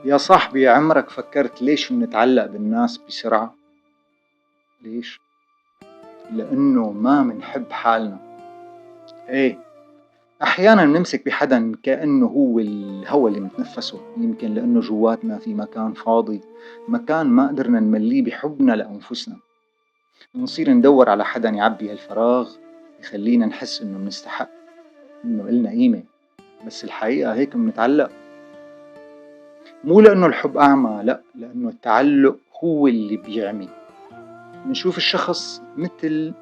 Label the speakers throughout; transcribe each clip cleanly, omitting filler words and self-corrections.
Speaker 1: يا صاحبي، عمرك فكرت ليش بنتعلق بالناس بسرعة؟ ليش؟ لأنه ما منحب حالنا. إيه، أحيانا نمسك بحدا كأنه هو الهوى اللي متنفسه، يمكن لأنه جواتنا في مكان فاضي، مكان ما قدرنا نمليه بحبنا لأنفسنا. ونصير ندور على حدا يعبي هالفراغ، يخلينا نحس إنه منستحق، إنه إلنا قيمة. بس الحقيقة هيك منتعلق، مو لأنه الحب أعمى، لأ، لأنه التعلق هو اللي بيعمي. نشوف الشخص مثل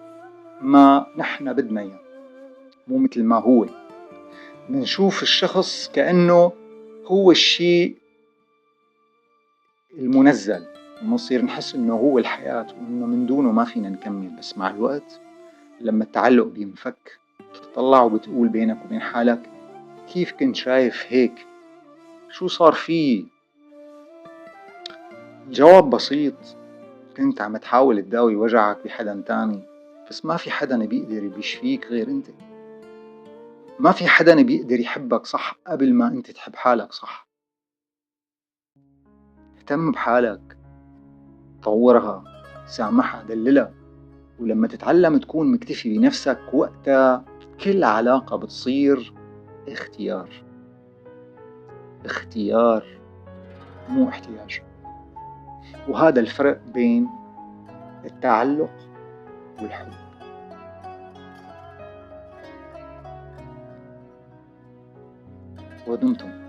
Speaker 1: ما نحن بدنا إياه، مو مثل ما هو. نشوف الشخص كأنه هو الشيء المنزل، ونصير نحس إنه هو الحياة وإنه من دونه ما فينا نكمل. بس مع الوقت لما التعلق بينفك، بتطلع وبتقول بينك وبين حالك: كيف كنت شايف هيك؟ شو صار فيه؟ الجواب بسيط: كنت عم تحاول تداوي وجعك بحدا تاني، بس ما في حدا بيقدر بيشفيك غير انت. ما في حدا بيقدر يحبك صح قبل ما انت تحب حالك صح. اهتم بحالك، طورها، سامحها، دللها. ولما تتعلم تكون مكتفي بنفسك، وقتها كل علاقة بتصير اختيار. اختيار، مو احتياج. وهذا الفرق بين التعلق والحب. ودمتم